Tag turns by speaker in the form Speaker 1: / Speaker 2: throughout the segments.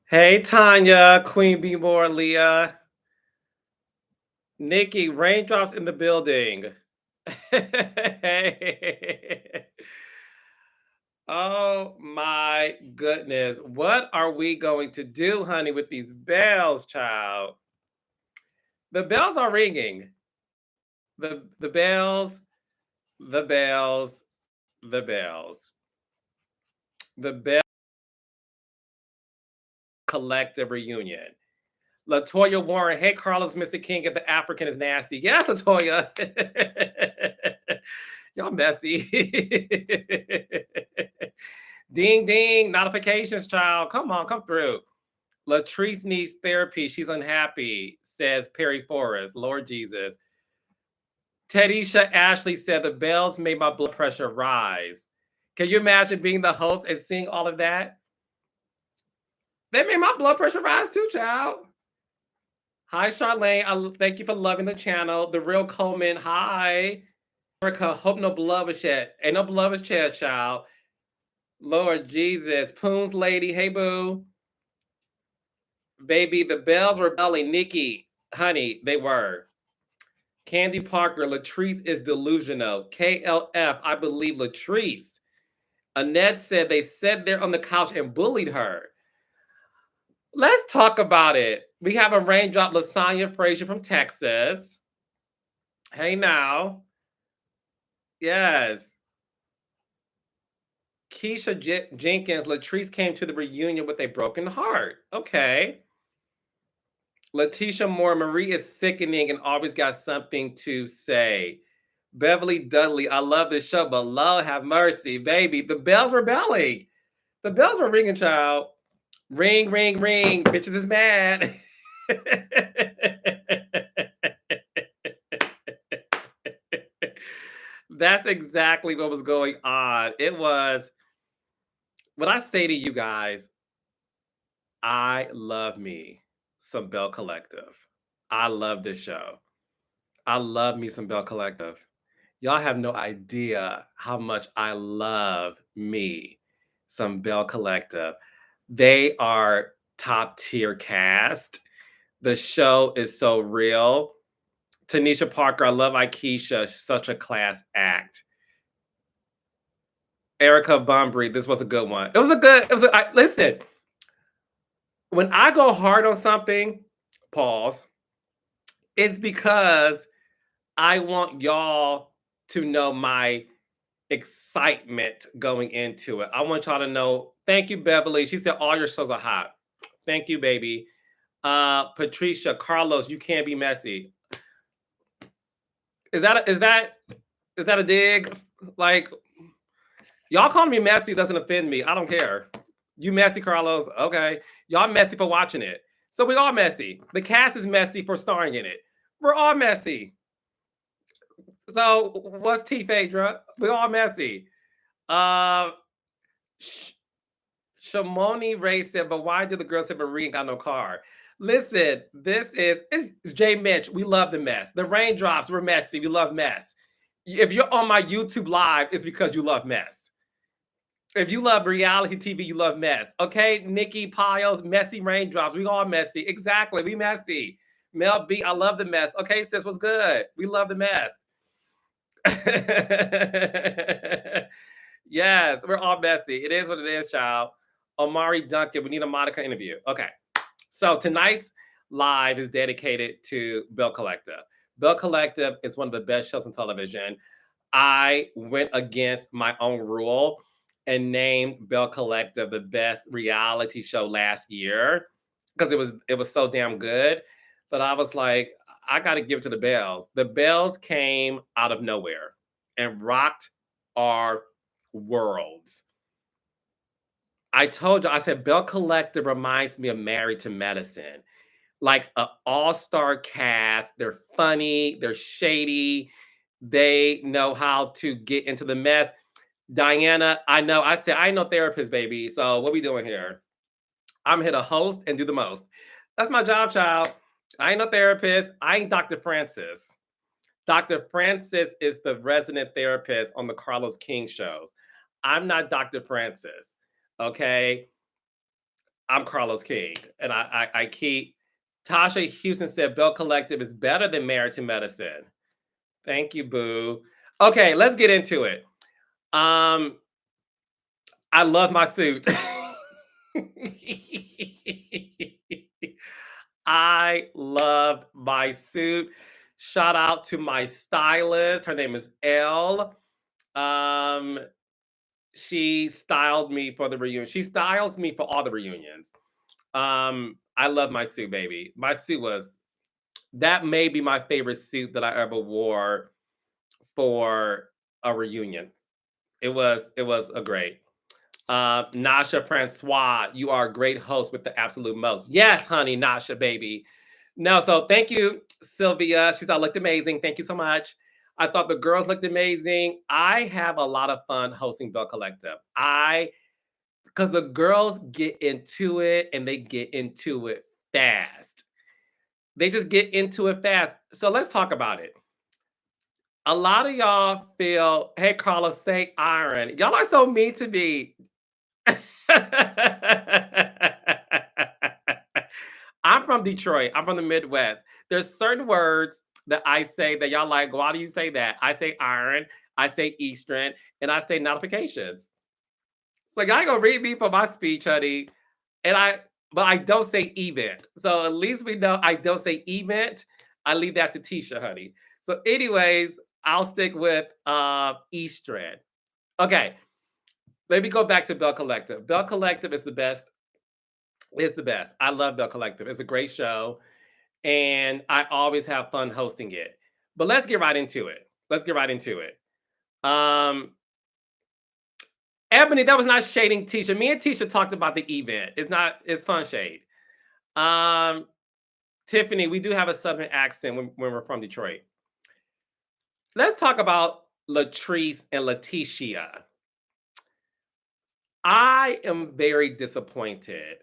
Speaker 1: Hey, Tanya, Queen Bee More, Leah, Nikki, raindrops in the building. Oh my goodness. What are we going to do, honey, with these bells, child? The bells are ringing. The bells, the bells, the bells. The Bell Collective reunion. Latoya Warren, hey Carlos, Mr. King, if the African is nasty. Yes, Latoya. Y'all messy. Ding ding, notifications, child. Come on, come through. Latrice needs therapy. She's unhappy, says Perry Forrest. Lord Jesus. Tedisha Ashley said the bells made my blood pressure rise. Can you imagine being the host and seeing all of that? They made my blood pressure rise too, child. Hi, Charlene. Thank you for loving the channel. The Real Coleman. Hi. Erica, hope no blood was shed. Ain't no blood was shed, child. Lord Jesus. Poons lady. Hey, boo. Baby, the bells were belling. Nikki, honey, they were. Candy Parker, Latrice is delusional. KLF, I believe Latrice. Annette said they sat there on the couch and bullied her. Let's talk about it. We have a raindrop, Lasagna Frazier from Texas. Hey now. Yes. Keisha Jenkins, Latrice came to the reunion with a broken heart. Okay. Leticia Moore, Marie is sickening and always got something to say. Beverly Dudley, I love this show, but Lord have mercy, baby. The bells were belling. The bells were ringing, child. Ring, ring, ring. Bitches is mad. That's exactly what was going on. It was, what I say to you guys, I love me some Belle Collective. I love this show. I love me some Belle Collective. Y'all have no idea how much I love me some Belle Collective. They are top tier cast. The show is so real. Tanisha Parker, I love Aikisha. Such a class act. Erica Bumbry, this was a good one. Listen, when I go hard on something, pause, it's because I want y'all to know my excitement going into it. I want y'all to know, thank you, Beverly. She said all your shows are hot. Thank you, baby. Patricia, Carlos, you can't be messy. Is that a dig? Like, y'all calling me messy doesn't offend me. I don't care. You messy, Carlos. Okay. Y'all messy for watching it. So we all messy. The cast is messy for starring in it. We're all messy. So what's T, Phaedra? We're all messy. Shamoni Ray said, but why did the girls say Marie ain't got no car? Listen, it's Jay Mitch. We love the mess. The raindrops were messy. We love mess. If you're on my YouTube live, it's because you love mess. If you love reality TV, you love mess. Okay, Nikki Piles, messy raindrops. We all messy. Exactly, we messy. Mel B, I love the mess. Okay, sis, what's good? We love the mess. Yes, we're all messy. It is what it is, child. Omari Duncan, we need a Monica interview. Okay, so tonight's live is dedicated to Belle Collective. Belle Collective is one of the best shows on television. I went against my own rule and named Belle Collective the best reality show last year because it was so damn good. But I was like, I got to give it to the Bells. The Bells came out of nowhere and rocked our worlds. I told you, I said, Belle Collective reminds me of Married to Medicine. like an all-star cast. They're funny, they're shady, they know how to get into the mess. Diana, I know, I said, I ain't no therapist, baby. So what we doing here? I'm here to host and do the most. That's my job, child. I ain't no therapist. I ain't Dr. Francis. Dr. Francis is the resident therapist on the Carlos King shows. I'm not Dr. Francis. Okay. I'm Carlos King. And I keep Tasha Houston said Bell Collective is better than Married to Medicine. Thank you, boo. Okay, let's get into it. I love my suit. I loved my suit. Shout out to my stylist. Her name is Elle. Um, she styled me for the reunion. She styles me for all the reunions. I love my suit, baby. My suit was that may be my favorite suit that I ever wore for a reunion. It was a great. Nasha Francois, you are a great host with the absolute most. Yes, honey, Nasha, baby. No, so thank you, Sylvia. She said I looked amazing. Thank you so much. I thought the girls looked amazing. I have a lot of fun hosting Bell Collective. Because the girls get into it and they get into it fast. They just get into it fast. So let's talk about it. A lot of y'all feel, hey, Carla, say iron. Y'all are so mean to me. I'm from Detroit. I'm from the Midwest. There's certain words that I say that y'all like, why do you say that? I say iron, I say Eastern, and I say notifications. So y'all ain't gonna read me for my speech, honey. And but I don't say event. So at least we know I don't say event. I leave that to Tisha, honey. So, anyways, I'll stick with Eastern. Okay, let me go back to Bell Collective. Bell Collective is the best. Is the best. I love Bell Collective. It's a great show, and I always have fun hosting it. But let's get right into it. Let's get right into it. Um, Ebony, that was not shading Tisha. Me and Tisha talked about the event. It's not. It's fun shade. Um, Tiffany, we do have a southern accent when we're from Detroit. Let's talk about Latrice and Leticia. I am very disappointed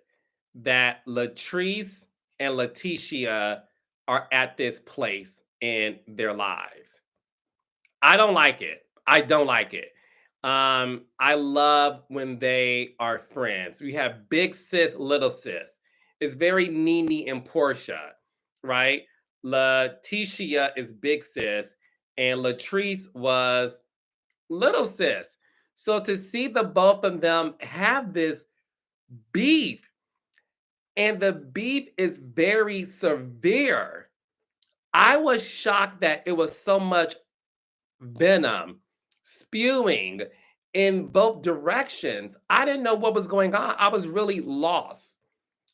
Speaker 1: that Latrice and Leticia are at this place in their lives. I don't like it. I don't like it. I love when they are friends. We have big sis, little sis. It's very Nene and Portia, right? Leticia is big sis, and Latrice was little sis. So to see the both of them have this beef, and the beef is very severe. I was shocked that it was so much venom spewing in both directions. I didn't know what was going on. I was really lost.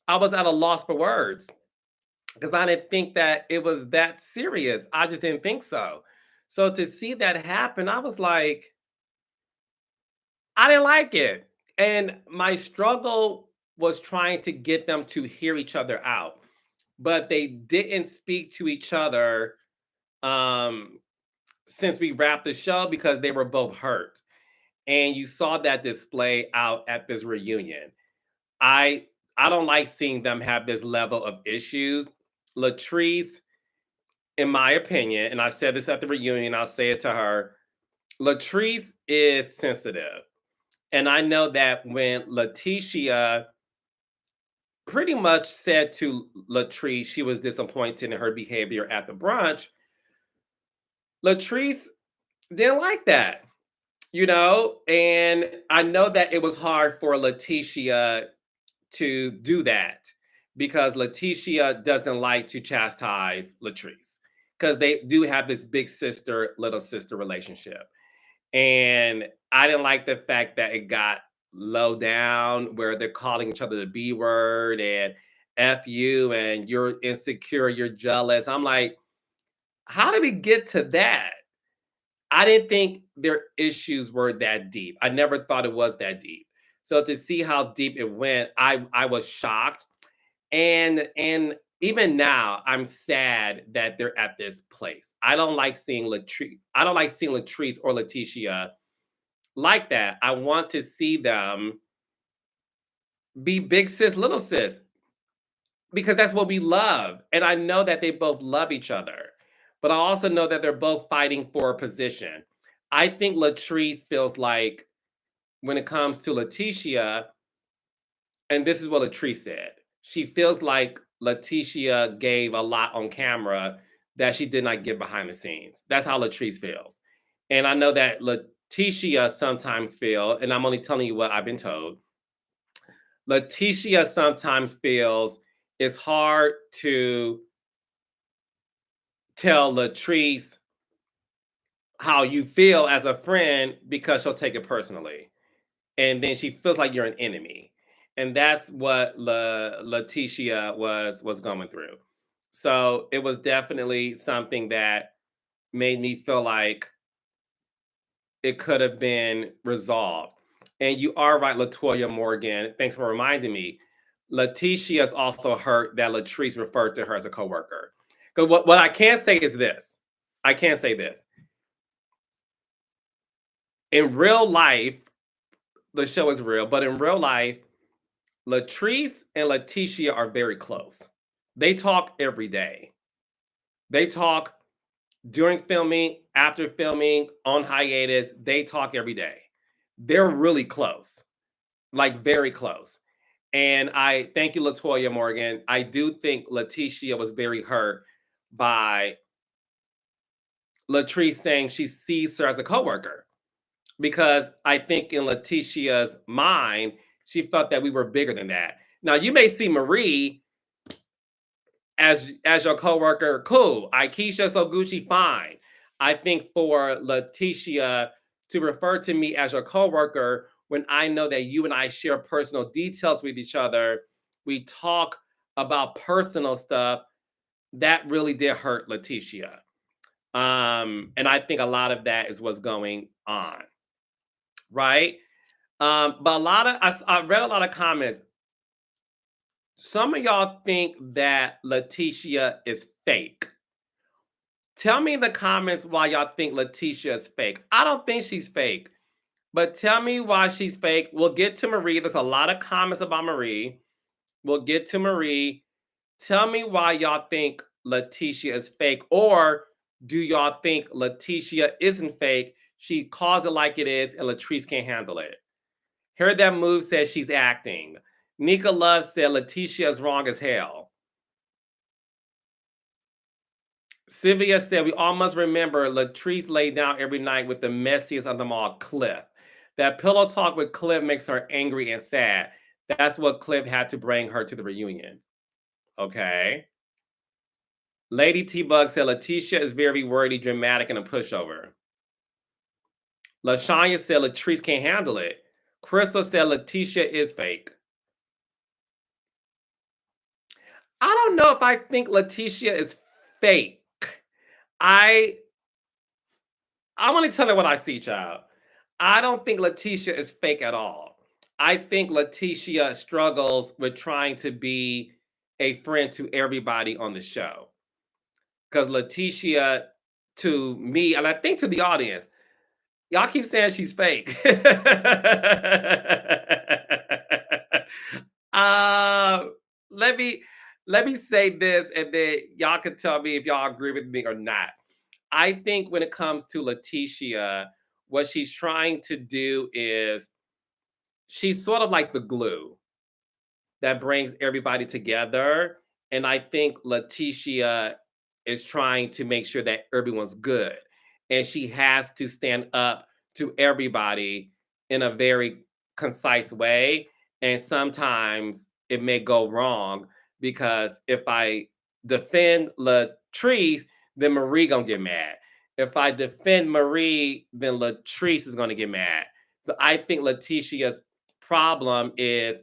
Speaker 1: I was at a loss for words because I didn't think that it was that serious. I just didn't think so. So to see that happen, I was like, I didn't like it. And my struggle was trying to get them to hear each other out, but they didn't speak to each other um, since we wrapped the show because they were both hurt. And you saw that display out at this reunion. I I don't like seeing them have this level of issues. Latrice, in my opinion, and I've said this at the reunion, I'll say it to her. Latrice is sensitive. And I know that when Leticia pretty much said to Latrice she was disappointed in her behavior at the brunch, Latrice didn't like that, and I know that it was hard for Leticia to do that because Leticia doesn't like to chastise Latrice because they do have this big sister, little sister relationship. And I didn't like the fact that it got low down where they're calling each other the B word and F you and you're insecure, you're jealous. I'm like, how did we get to that? I didn't think their issues were that deep. I never thought it was that deep. So to see how deep it went, I was shocked. And even now, I'm sad that they're at this place. I don't like seeing Latrice or Leticia like that. I want to see them be big sis, little sis, because that's what we love. And I know that they both love each other, but I also know that they're both fighting for a position. I think Latrice feels like when it comes to Leticia, and this is what Latrice said, she feels like Leticia gave a lot on camera that she did not give behind the scenes. That's how Latrice feels. And I know that Leticia sometimes feel, and I'm only telling you what I've been told, Leticia sometimes feels it's hard to tell Latrice how you feel as a friend because she'll take it personally. And then she feels like you're an enemy. And that's what Leticia was going through. So it was definitely something that made me feel like it could have been resolved. And you are right, Latoya Morgan. Thanks for reminding me. Leticia is also hurt that Latrice referred to her as a coworker. Because what I can say is this. I can say this. In real life, the show is real, but in real life, Latrice and Leticia are very close. They talk every day. They talk during filming, after filming, on hiatus. They talk every day. They're really close, like very close. And I thank you, Latoya Morgan. I do think Leticia was very hurt by Latrice saying she sees her as a coworker, because I think in Leticia's mind, she felt that we were bigger than that. Now you may see Marie as your coworker, cool. Aikisha so Gucci, fine. I think for Leticia to refer to me as your coworker when I know that you and I share personal details with each other, we talk about personal stuff, that really did hurt Leticia. And I think a lot of that is what's going on, right? But a lot of I read a lot of comments. Some of y'all think that Leticia is fake. Tell me in the comments why y'all think Leticia is fake. I don't think she's fake, but tell me why she's fake. We'll get to Marie. There's a lot of comments about Marie. We'll get to Marie. Tell me why y'all think Leticia is fake, or do y'all think Leticia isn't fake? She calls it like it is, and Latrice can't handle it. Heard that move says she's acting. Nika Love said Leticia is wrong as hell. Sylvia said, we all must remember Latrice laid down every night with the messiest of them all, Cliff. That pillow talk with Cliff makes her angry and sad. That's what Cliff had to bring her to the reunion. Okay. Lady T-Bug said, Leticia is very wordy, dramatic, and a pushover. LaShanya said, Latrice can't handle it. Crystal said, Leticia is fake. I don't know if I think Leticia is fake. I want to tell you what I see, child. I don't think Leticia is fake at all. I think Leticia struggles with trying to be a friend to everybody on the show. Because Leticia, to me, and I think to the audience, y'all keep saying she's fake. uh, let me say this, and then y'all can tell me if y'all agree with me or not. I think when it comes to Leticia, what she's trying to do is she's sort of like the glue that brings everybody together. And I think Leticia is trying to make sure that everyone's good. And she has to stand up to everybody in a very concise way. And sometimes it may go wrong, because if I defend Latrice, then Marie gonna get mad. If I defend Marie, then Latrice is gonna get mad. So I think Leticia's problem is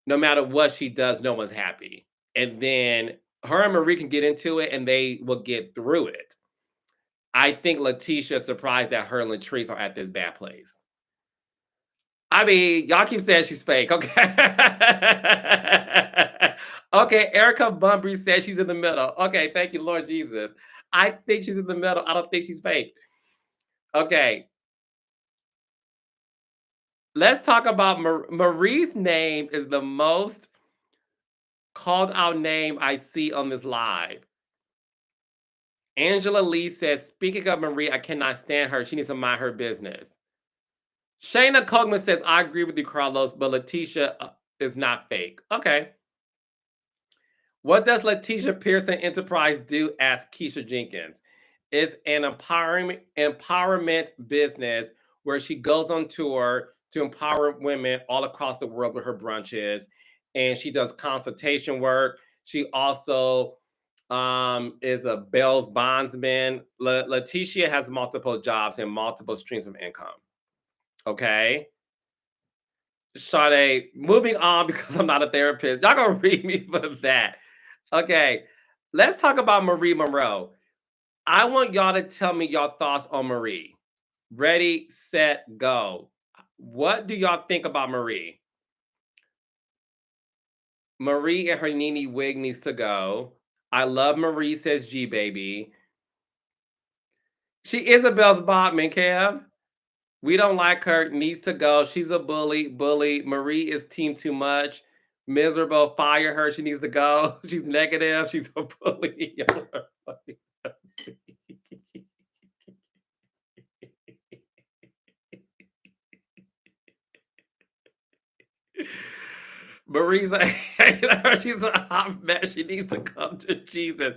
Speaker 1: no matter what she does, no one's happy. And then her and Marie can get into it and they will get through it. I think Leticia is surprised that her and Latrice are at this bad place. I mean, y'all keep saying she's fake, okay? Okay, Erica Bunbury says she's in the middle. Okay, thank you, Lord Jesus. I think she's in the middle. I don't think she's fake. Okay, let's talk about Marie's name is the most called out name I see on this live. Angela Lee says, speaking of Marie, I cannot stand her. She needs to mind her business. Shayna Kogman says, I agree with you, Carlos, but Leticia is not fake. Okay. What does Leticia Pearson Enterprise do? Asked Keisha Jenkins. It's an empowerment business where she goes on tour to empower women all across the world with her brunches. And she does consultation work. She also is a Belle's bondsman. Leticia has multiple jobs and multiple streams of income. Okay. Sade, moving on because I'm not a therapist. Y'all gonna read me for that. Okay, let's talk about Marie Monroe. I want y'all to tell me y'all thoughts on Marie. Ready, set, go. What do y'all think about Marie? Marie and her Nene wig needs to go. I love Marie, says G Baby. She Isabel's Bodman, Kev. We don't like her, needs to go. She's a bully, bully. Marie is team too much. Miserable, fire her. She needs to go. She's negative. She's a bully. Marie's like, she's a hot mess. She needs to come to Jesus.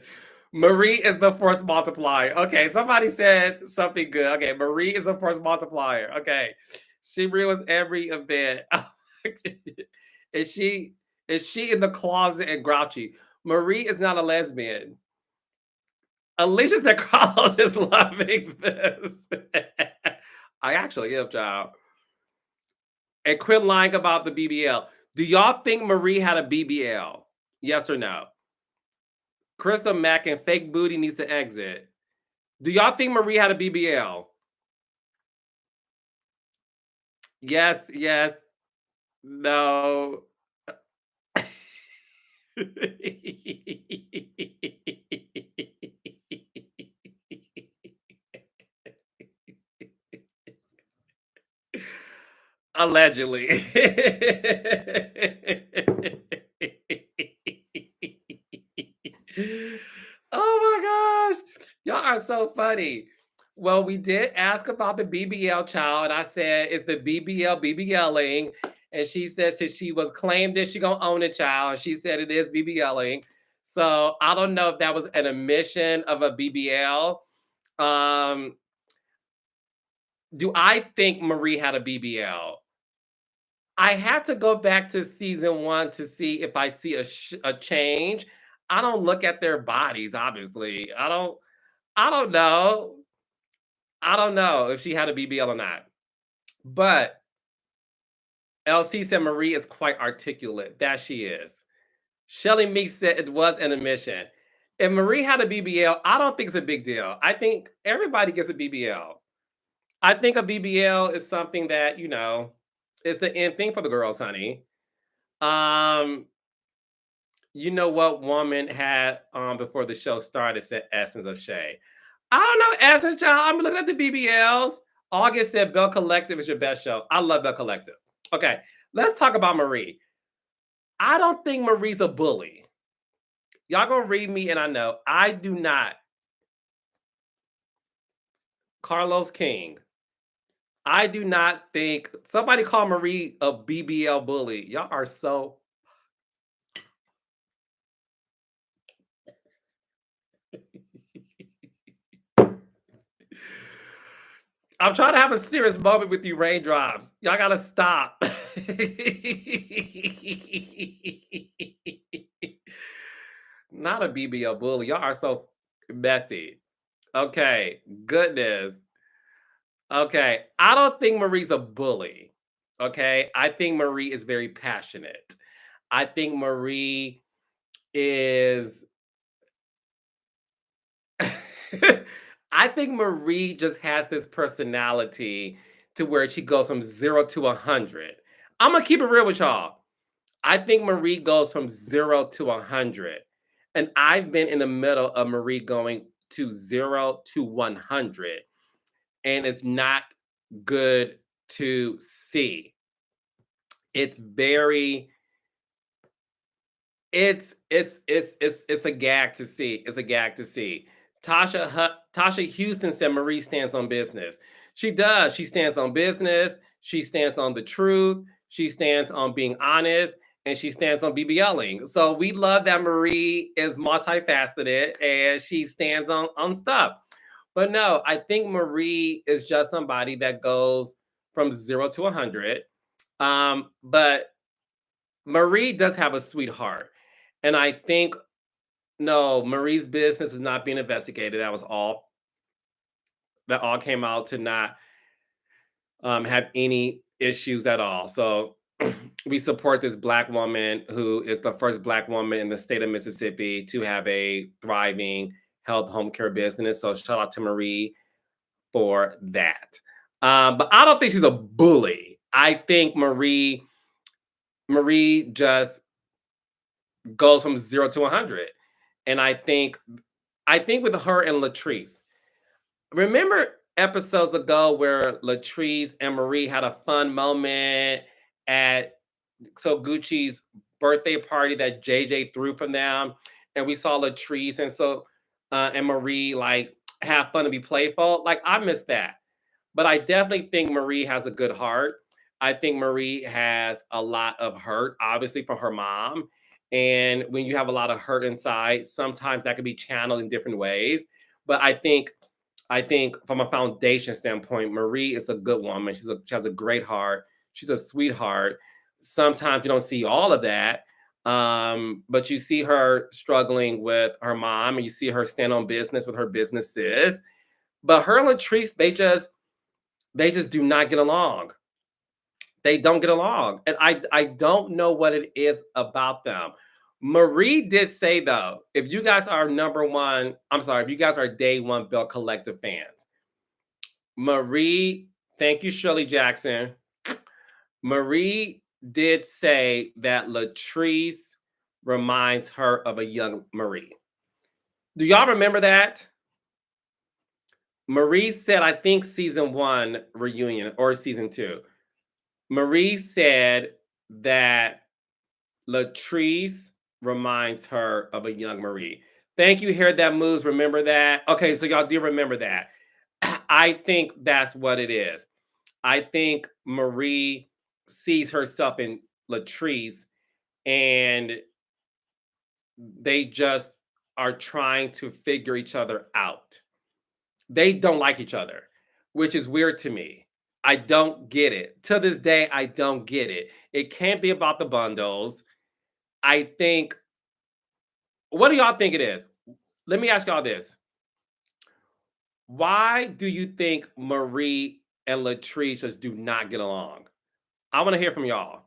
Speaker 1: Marie is the force multiplier. Okay, somebody said something good. Okay, Marie is the force multiplier. Okay, she ruins every event. is she is she in the closet and grouchy? Marie is not a lesbian. Alicia said Carlos is loving this. I actually am, child. And quit lying about the BBL. Do y'all think Marie had a BBL? Yes or no? Krista Mack and fake booty needs to exit. Do y'all think Marie had a BBL? Yes, yes, no. Allegedly. Oh my gosh. Y'all are so funny. Well, we did ask about the BBL child, and I said, is the BBL BBLing? And she said since she was claimed that she gonna own a child, and she said it is BBLing. So I don't know if that was an admission of a BBL. Um, do I think Marie had a BBL? I had to go back to season 1 to see if I see a change. I don't look at their bodies, obviously. I don't know. I don't know if she had a BBL or not. But LC said Marie is quite articulate. That she is. Shelly Meek said it was an admission. If Marie had a BBL, I don't think it's a big deal. I think everybody gets a BBL. I think a BBL is something that, is the end thing for the girls, honey. Um, you know what woman had before the show started said Essence of Shay. I don't know Essence, y'all. I'm looking at the BBLs. August said Belle Collective is your best show. I love Belle Collective. Okay, let's talk about Marie. I don't think Marie's a bully. Y'all gonna read me, and I know I do not. Carlos King. I do not think somebody call Marie a BBL bully. Y'all are so. I'm trying to have a serious moment with you, raindrops. Y'all gotta stop. Not a BBL bully. Y'all are so messy. Okay, goodness. Okay, I don't think Marie's a bully. Okay, I think Marie is very passionate. I think Marie is. I think Marie just has this personality to where she goes from 0 to 100. I'm gonna keep it real with y'all. I think Marie goes from 0 to 100. And I've been in the middle of Marie going to 0 to 100. And it's not good to see. It's very it's a gag to see. It's a gag to see. Tasha Houston said Marie stands on business. She does. She stands on business. She stands on the truth. She stands on being honest, and she stands on BBLing. So we love that Marie is multifaceted and she stands on stuff. But no, I think Marie is just somebody that goes from 0 to 100. But Marie does have a sweetheart. And I think, no, Marie's business is not being investigated. That all came out to not have any issues at all. So we support this Black woman who is the first Black woman in the state of Mississippi to have a thriving health home care business. So shout out to Marie for that. But I don't think she's a bully. I think Marie just goes from 0 to 100. And I think with her and Latrice, remember episodes ago where Latrice and Marie had a fun moment at Gucci's birthday party that JJ threw from them, and we saw Latrice and Marie like have fun and be playful. Like I miss that, but I definitely think Marie has a good heart. I think Marie has a lot of hurt, obviously from her mom. And when you have a lot of hurt inside, sometimes that can be channeled in different ways. But I think from a foundation standpoint, Marie is a good woman. She has a great heart. She's a sweetheart. Sometimes you don't see all of that, but you see her struggling with her mom, and you see her stand on business with her businesses. But her and Latrice, they just do not get along. They don't get along, and I don't know what it is about them. Marie did say though, if you guys are if you guys are day one Belle Collective fans, Marie, thank you, Shirley Jackson. Marie did say that Latrice reminds her of a young Marie. Do y'all remember that? Marie said, I think season 1 reunion or season 2. Marie said that Latrice reminds her of a young Marie. Thank you, Hair That Moves. Remember that? Okay, so y'all do remember that. I think that's what it is. I think Marie sees herself in Latrice, and they just are trying to figure each other out. They don't like each other, which is weird to me. I don't get it. To this day, I don't get it. It can't be about the bundles. I think, what do y'all think it is? Let me ask y'all this. Why do you think Marie and Latrice just do not get along? I want to hear from y'all.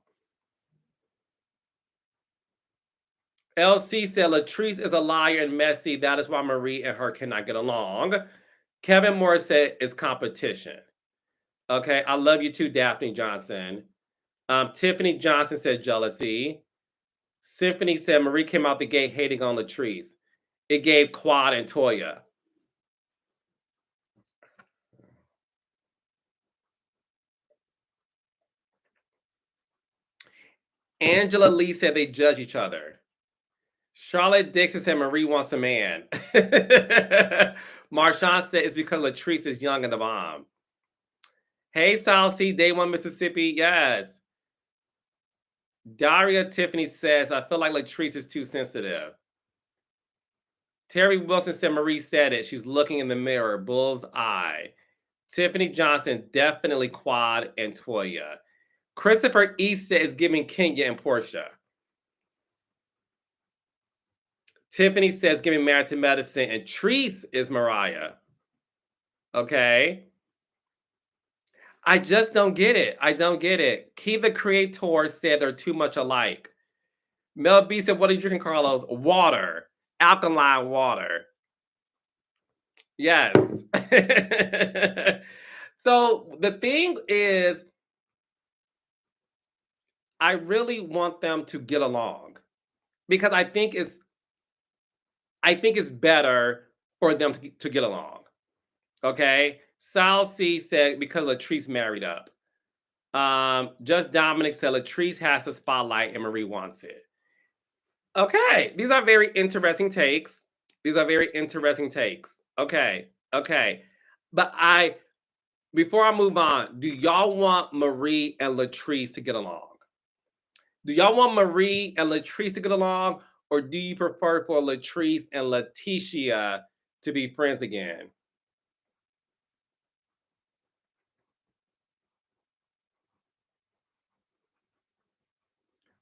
Speaker 1: LC said Latrice is a liar and messy. That is why Marie and her cannot get along. Kevin Moore said it's competition. Okay, I love you too, Daphne Johnson. Tiffany Johnson said jealousy. Symphony said Marie came out the gate hating on Latrice. It gave Quad and Toya. Angela Lee said they judge each other. Charlotte Dixon said Marie wants a man. Marshawn said it's because Latrice is young and the bomb. Hey, South C, Day One, Mississippi. Yes. Daria Tiffany says, I feel like Latrice is too sensitive. Terry Wilson said Marie said it. She's looking in the mirror. Bull's eye. Tiffany Johnson, definitely Quad and Toya. Christopher East said is giving Kenya and Portia. Tiffany says giving Married to Medicine, and Treese is Mariah. Okay. I just don't get it. I don't get it. Key the Creator said they're too much alike. Mel B said, what are you drinking, Carlos? Water. Alkaline water. Yes. So the thing is, I really want them to get along because I think it's better for them to get along. Okay. Sal C said because Latrice married up. Just Dominic said Latrice has the spotlight and Marie wants it. Okay, these are very interesting takes. These are very interesting takes. Okay, okay. But before I move on, do y'all want Marie and Latrice to get along? Do y'all want Marie and Latrice to get along, or do you prefer for Latrice and Leticia to be friends again?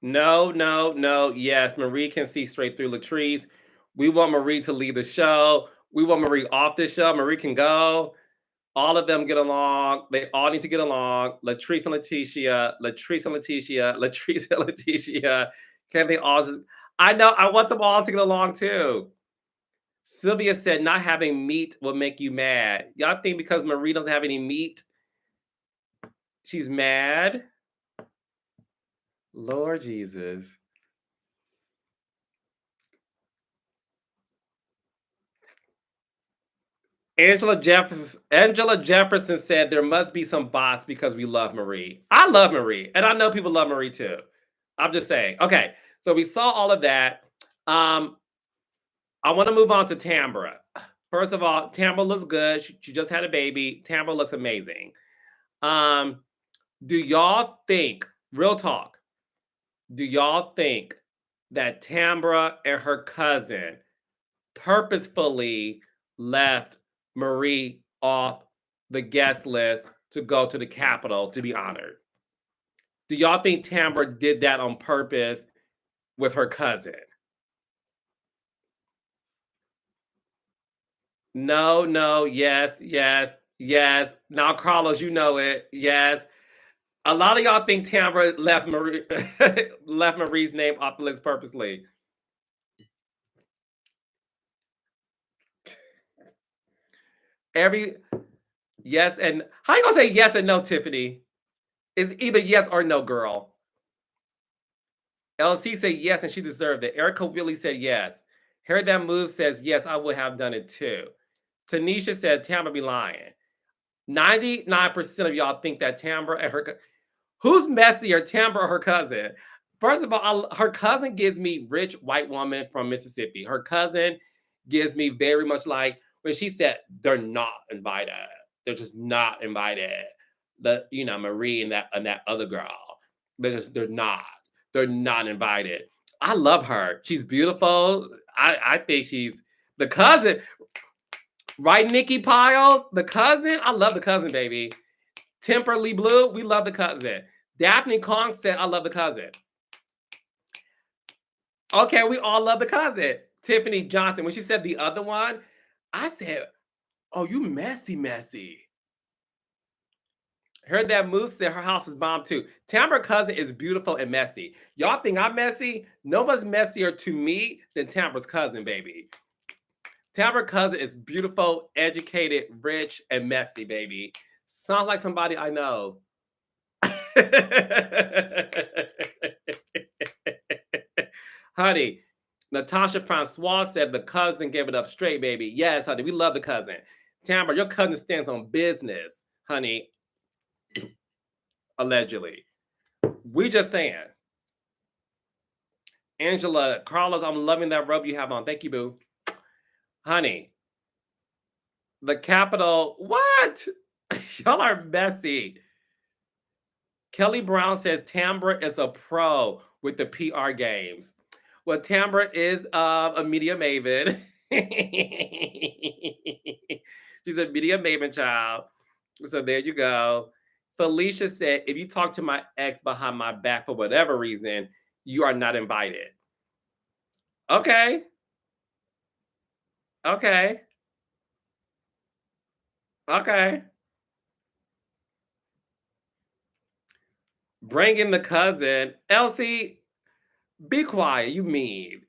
Speaker 1: No, no, no. Yes, Marie can see straight through Latrice. We want Marie to leave the show. We want Marie off the show. Marie can go. All of them get along. They all need to get along. Latrice and Leticia, Latrice and Leticia, Latrice and Leticia. Can they all just? I know. I want them all to get along too. Sylvia said, "Not having meat will make you mad." Y'all think because Marie doesn't have any meat, she's mad? Lord Jesus. Angela Jefferson said there must be some bots because we love Marie. I love Marie, and I know people love Marie too. I'm just saying. Okay, so we saw all of that. Um, I want to move on to Tambra. First of all, Tambra looks good. She just had a baby. Tambra looks amazing. Um, do y'all think, real talk, do y'all think that Tambra and her cousin purposefully left Marie off the guest list to go to the Capitol to be honored? Do y'all think Tambra did that on purpose with her cousin? No, no, yes, yes, yes. Now, Carlos, you know it. Yes. A lot of y'all think Tambra left Marie left Marie's name off the list purposely. Every yes and how you gonna say yes and no, Tiffany? It's either yes or no, girl. LC said yes, and she deserved it. Erica Willie said yes. Heard that move says yes, I would have done it too. Tanisha said Tambra be lying. 99% of y'all think that Tambra and her who's messier, Tambra or her cousin? First of all, her cousin gives me rich white woman from Mississippi. Her cousin gives me very much like when she said they're not invited. They're just not invited. Marie and that other girl. They're not. They're not invited. I love her. She's beautiful. I think she's the cousin, right? Nikki Piles, the cousin. I love the cousin, baby. Temperly Blue, we love the cousin. Daphne Kong said, I love the cousin. Okay, we all love the cousin. Tiffany Johnson, when she said the other one, I said, oh, you messy, messy. Heard that Moose said her house is bomb too. Tambra cousin is beautiful and messy. Y'all think I'm messy? Nobody's messier to me than Tambra's cousin, baby. Tambra cousin is beautiful, educated, rich, and messy, baby. Sounds like somebody I know. Honey, Natasha Francois said the cousin gave it up straight, baby. Yes, honey, we love the cousin. Tambra, your cousin stands on business, honey. Allegedly. We just saying. Angela, Carlos, I'm loving that robe you have on. Thank you, boo. Honey, the Capitol, what? Y'all are messy. Kelly Brown says Tambra is a pro with the PR games. Well, Tambra is a media maven. She's a media maven child. So there you go. Felicia said, if you talk to my ex behind my back for whatever reason, you are not invited. Okay. Okay. Okay. Bring in the cousin. Elsie, be quiet. You mean.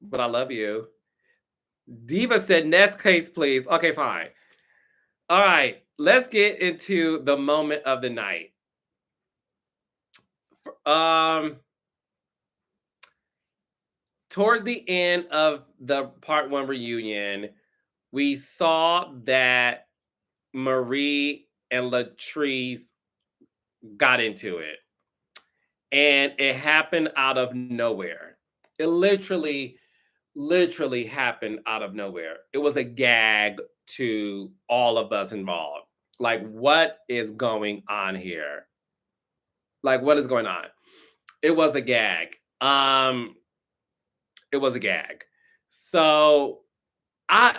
Speaker 1: But I love you. Diva said, next case, please. Okay, fine. All right. let's get into the moment of the night. Um, Towards the end of the part one reunion, we saw that Marie and Latrice got into it. And it happened out of nowhere. It literally happened out of nowhere. It was a gag to all of us involved. Like, what is going on here? Like, what is going on? It was a gag. It was a gag. So I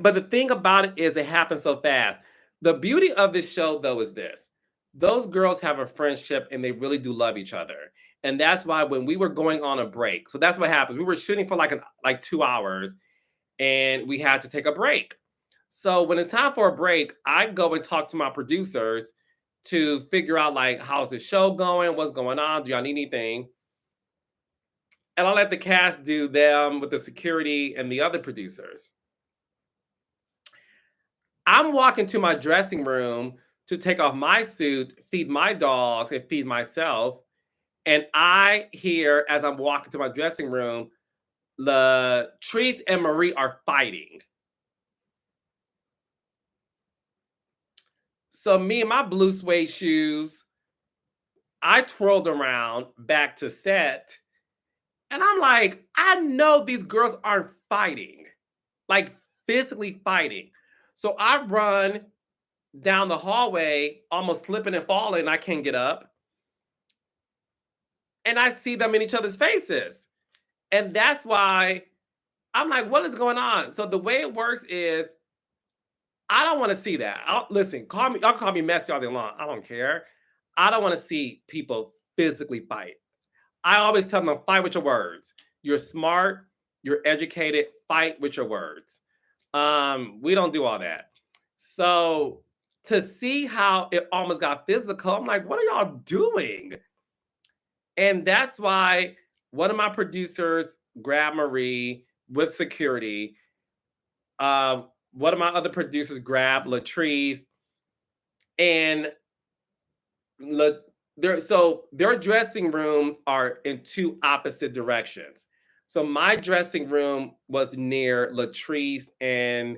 Speaker 1: but the thing about it is it happened so fast. The beauty of this show though is this. Those girls have a friendship and they really do love each other. And that's why when we were going on a break, so that's what happened. We were shooting for like 2 hours and we had to take a break. So when it's time for a break, I go and talk to my producers to figure out like how's the show going, what's going on, do y'all need anything? And I let the cast do them with the security and the other producers. I'm walking to my dressing room to take off my suit, feed my dogs, and feed myself. And I hear as I'm walking to my dressing room, Latrice and Marie are fighting. So me and my blue suede shoes, I twirled around back to set. And I'm like, I know these girls aren't fighting, like physically fighting. So I run down the hallway, almost slipping and falling. And I can't get up. And I see them in each other's faces. And that's why I'm like, what is going on? So the way it works is I don't want to see that. Listen, y'all call me messy all day long. I don't care. I don't want to see people physically fight. I always tell them, fight with your words. You're smart, you're educated, fight with your words. We don't do all that. So to see how it almost got physical, I'm like, what are y'all doing? And that's why one of my producers grabbed Marie with security. One of my other producers grabbed Latrice, and their dressing rooms are in two opposite directions. So my dressing room was near Latrice and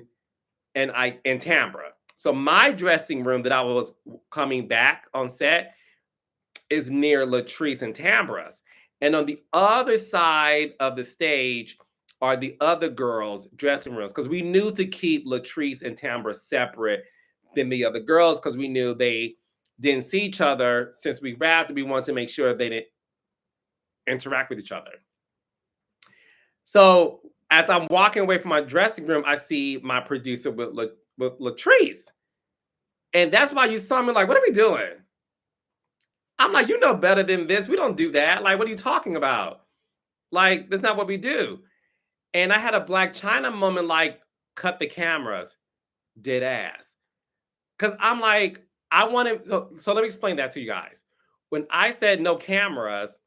Speaker 1: Tambra. So my dressing room that I was coming back on set is near Latrice and Tambra's. And on the other side of the stage are the other girls' dressing rooms because we knew to keep Latrice and Tambra separate than the other girls because we knew they didn't see each other. Since we wrapped, we wanted to make sure they didn't interact with each other. So as I'm walking away from my dressing room, I see my producer with Latrice. And that's why you saw me like, what are we doing? I'm like, you know better than this. We don't do that. Like, what are you talking about? Like, that's not what we do. And I had a Black China moment, like, cut the cameras, dead ass. Because I'm like, I wanted, so let me explain that to you guys. When I said no cameras,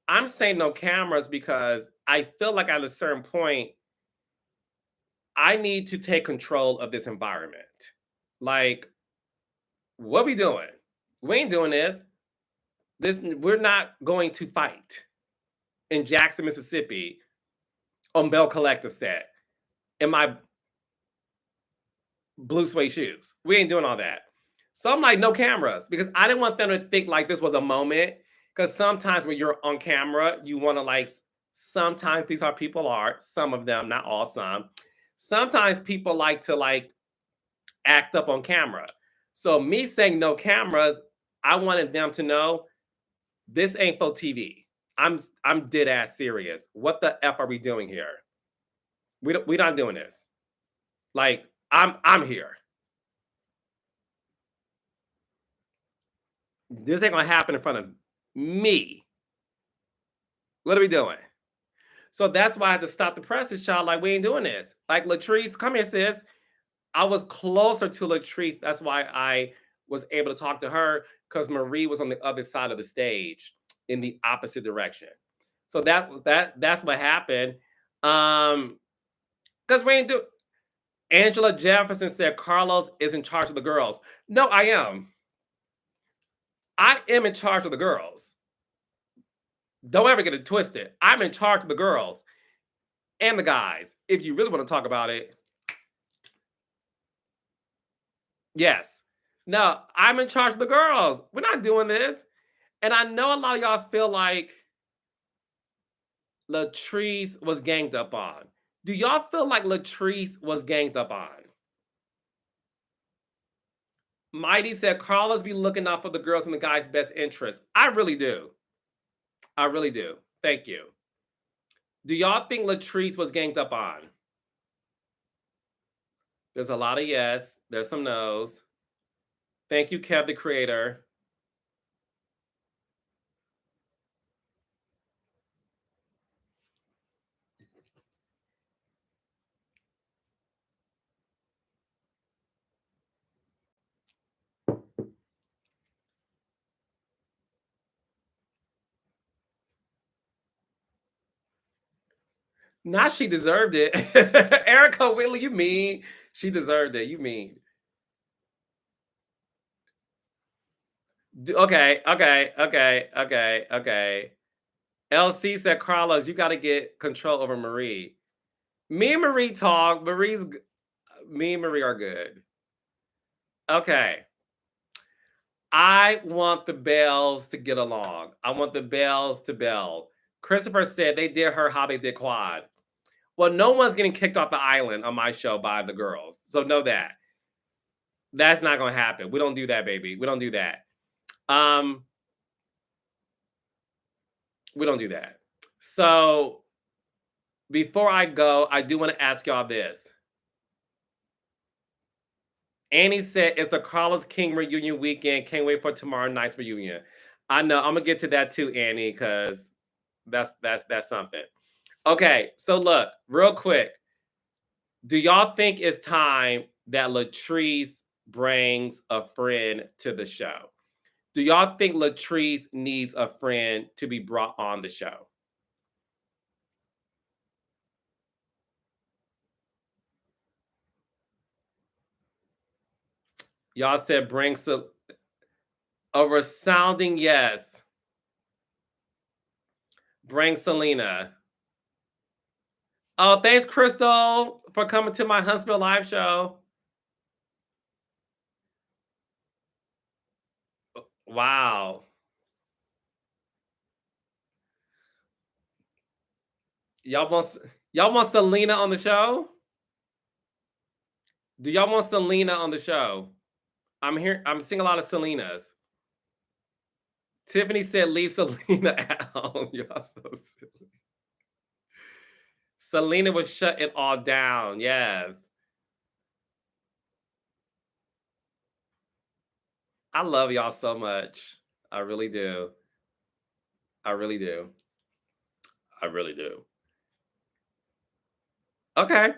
Speaker 1: I'm saying no cameras because I feel like at a certain point, I need to take control of this environment. Like, what we doing? We ain't doing this. We're not going to fight in Jackson, Mississippi on Belle Collective set in my blue suede shoes. We ain't doing all that. So I'm like, no cameras because I didn't want them to think like this was a moment. Because sometimes when you're on camera, you want to like, sometimes these are people are, some of them, not all, some. Sometimes people like to like act up on camera. So me saying no cameras, I wanted them to know this ain't for TV. I'm dead ass serious. What the F are we doing here? We not doing this. Like I'm here. This ain't gonna happen in front of me. What are we doing? So that's why I had to stop the presses, child. Like, we ain't doing this. Like, Latrice, come here, sis. I was closer to Latrice. That's why I was able to talk to her because Marie was on the other side of the stage in the opposite direction. So that's what happened. Because we ain't do Angela Jefferson said Carlos is in charge of the girls. No, I am. I am in charge of the girls. Don't ever get it twisted. I'm in charge of the girls and the guys. If you really want to talk about it, yes. No, I'm in charge of the girls. We're not doing this. And I know a lot of y'all feel like Latrice was ganged up on. Do y'all feel like Latrice was ganged up on? Mighty said Carlos be looking out for the girls and the guys' best interest. I really do. I really do. Thank you. Do y'all think Latrice was ganged up on? There's a lot of yes. There's some no's. Thank you, Kev, the creator. Not she deserved it. Erica Whitley, you mean she deserved it. You mean. Okay. LC said, Carlos, you got to get control over Marie. Me and Marie talk. Me and Marie are good. Okay. I want the Bells to get along. I want the Bells to Belle. Christopher said they did her how they did Quad. Well, no one's getting kicked off the island on my show by the girls. So know that. That's not going to happen. We don't do that, baby. We don't do that. We don't do that. So before I go, I do want to ask y'all this. Annie said it's the Carlos King reunion weekend. Can't wait for tomorrow night's reunion. I know. I'm gonna get to that too, Annie, because that's something. Okay, so look, real quick. Do y'all think it's time that Latrice brings a friend to the show? Do y'all think Latrice needs a friend to be brought on the show? Y'all said bring some a resounding yes. Bring Selena. Oh, thanks, Crystal, for coming to my Huntsville live show. Wow. Y'all want Selena on the show? Do y'all want Selena on the show? I'm seeing a lot of Selenas. Tiffany said leave Selena at home. Y'all so silly. Selena would shut it all down. Yes. I love y'all so much. I really do. I really do. I really do. Okay.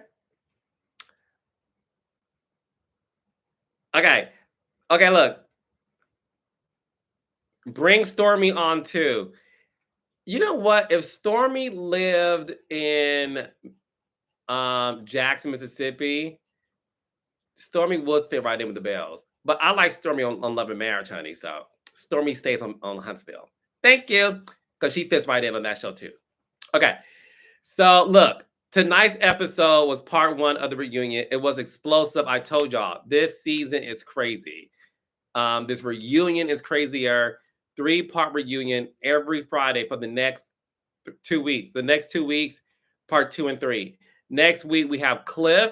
Speaker 1: Okay. Okay, look. Bring Stormy on too. You know what? If Stormy lived in Jackson, Mississippi, Stormy would fit right in with the Bells. But I like Stormy on Love and Marriage, honey. So Stormy stays on Huntsville. Thank you. Because she fits right in on that show too. Okay. So look, tonight's episode was part 1 of the reunion. It was explosive. I told y'all, this season is crazy. This reunion is crazier. 3-part reunion every Friday for the next 2 weeks. The next 2 weeks, part 2 and 3. Next week, we have Cliff.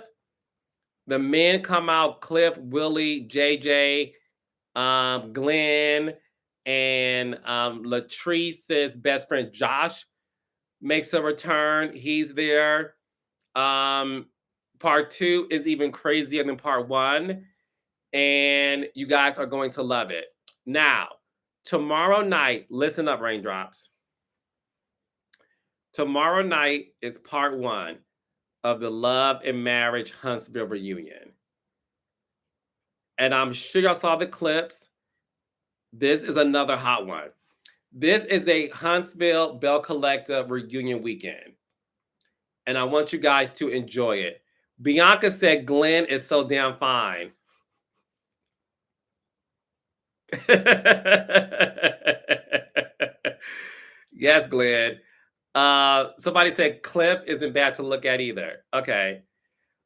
Speaker 1: The men come out, Cliff, Willie, JJ, Glenn, and Latrice's best friend, Josh, makes a return. He's there. Part 2 is even crazier than part 1. And you guys are going to love it. Now, tomorrow night, listen up, raindrops. Tomorrow night is part 1 of the Love and Marriage Huntsville reunion. And I'm sure y'all saw the clips. This is another hot one. This is a Huntsville Belle Collective reunion weekend. And I want you guys to enjoy it. Bianca said Glenn is so damn fine. Yes, Glenn. Somebody said Cliff isn't bad to look at either. Okay.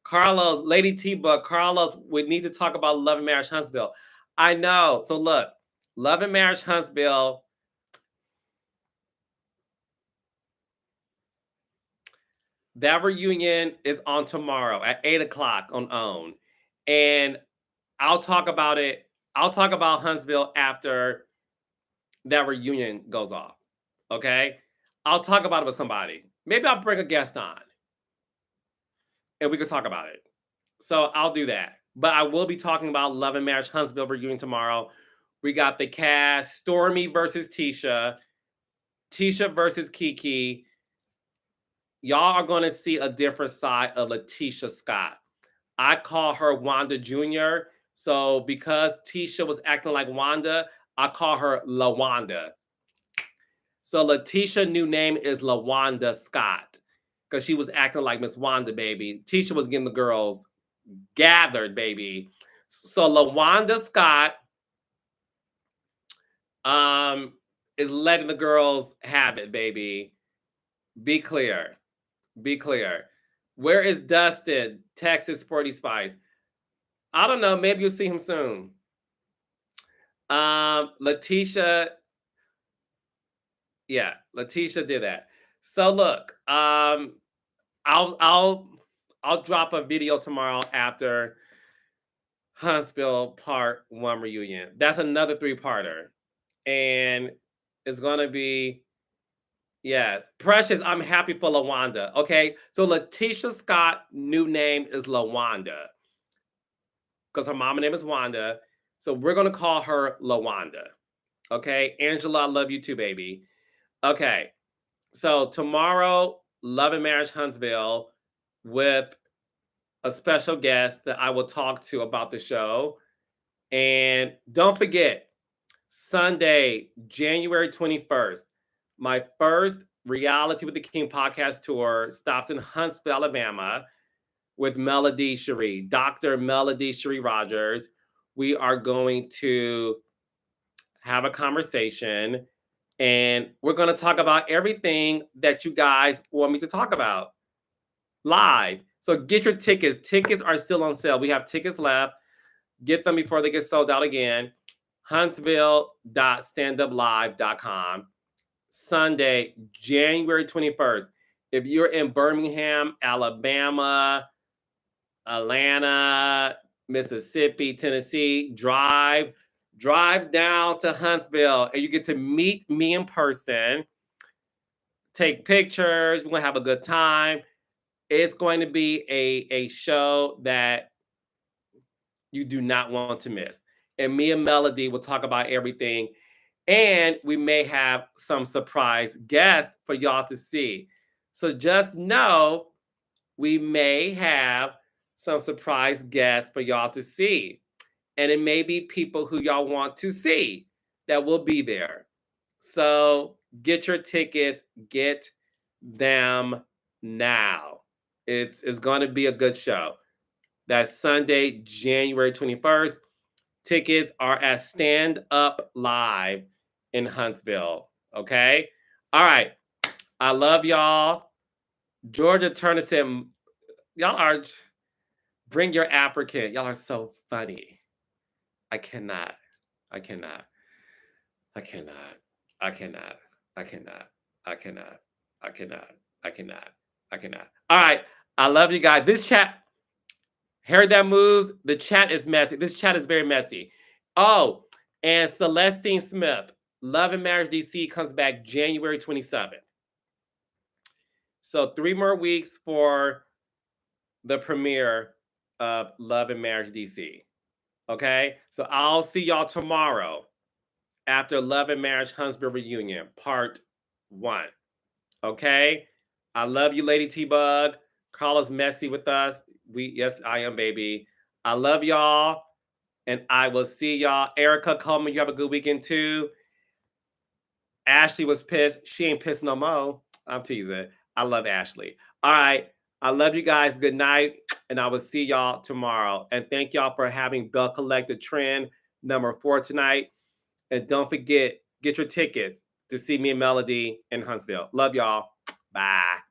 Speaker 1: Carlos, Lady T-Buck, Carlos, we need to talk about Love and Marriage Huntsville. I know. So look, Love and Marriage Huntsville. That reunion is on tomorrow at 8 o'clock on OWN. And I'll talk about it. I'll talk about Huntsville after that reunion goes off. Okay? I'll talk about it with somebody. Maybe I'll bring a guest on and we could talk about it. So I'll do that. But I will be talking about Love and Marriage Huntsville reunion tomorrow. We got the cast, Stormy versus Tisha, Tisha versus Kiki. Y'all are going to see a different side of Leticia Scott. I call her Wanda Jr. So because Tisha was acting like Wanda, I call her LaWanda. So Leticia new name is LaWanda Scott because she was acting like Miss Wanda, baby. Tisha was getting the girls gathered, baby. So LaWanda Scott is letting the girls have it, baby. Be clear. Be clear. Where is Dustin? Texas Sporty Spice. I don't know. Maybe you'll see him soon. Leticia. Yeah, Leticia did that. So look, I'll drop a video tomorrow after Huntsville Part 1 reunion. That's another 3-parter. And it's gonna be, yes. Precious, I'm happy for LaWanda. Okay. So Leticia Scott, new name is LaWanda. Because her mama name is Wanda. So we're gonna call her LaWanda. Okay. Angela, I love you too, baby. Okay. So tomorrow, Love and Marriage Huntsville with a special guest that I will talk to about the show. And don't forget, Sunday, January 21st, my first Reality with the King podcast tour stops in Huntsville, Alabama with Melody Cherie, Dr. Melody Cherie Rogers. We are going to have a conversation and we're going to talk about everything that you guys want me to talk about live. So get your tickets. Tickets are still on sale. We have tickets left. Get them before they get sold out again. Huntsville.standuplive.com. Sunday, January 21st. If you're in Birmingham, Alabama, Atlanta, Mississippi, Tennessee, drive down to Huntsville and you get to meet me in person, take pictures, we're going to have a good time. It's going to be a show that you do not want to miss. And me and Melody will talk about everything. And we may have some surprise guests for y'all to see. So just know we may have some surprise guests for y'all to see. And it may be people who y'all want to see that will be there. So get your tickets, get them now. It's going to be a good show. That's Sunday, January 21st. Tickets are at Stand Up Live in Huntsville. Okay? All right. I love y'all. Georgia Turner said, y'all are, bring your African. Y'all are so funny. I cannot. I cannot. I cannot. I cannot. I cannot. I cannot. I cannot. I cannot. I cannot. All right. I love you guys. This chat, heard that moves? The chat is messy. This chat is very messy. Oh, and Celestine Smith, Love and Marriage DC comes back January 27th. So 3 more weeks for the premiere of Love and Marriage DC. Okay? So I'll see y'all tomorrow after Love and Marriage Huntsville reunion, part 1. Okay? I love you, Lady T-Bug. Carla's messy with us. Yes, I am, baby. I love y'all. And I will see y'all. Erica Coleman, you have a good weekend too. Ashley was pissed. She ain't pissed no more. I'm teasing. I love Ashley. All right. I love you guys. Good night. And I will see y'all tomorrow. And thank y'all for having Belle Collect the Trend #4 tonight. And don't forget, get your tickets to see me and Melody in Huntsville. Love y'all. Bye.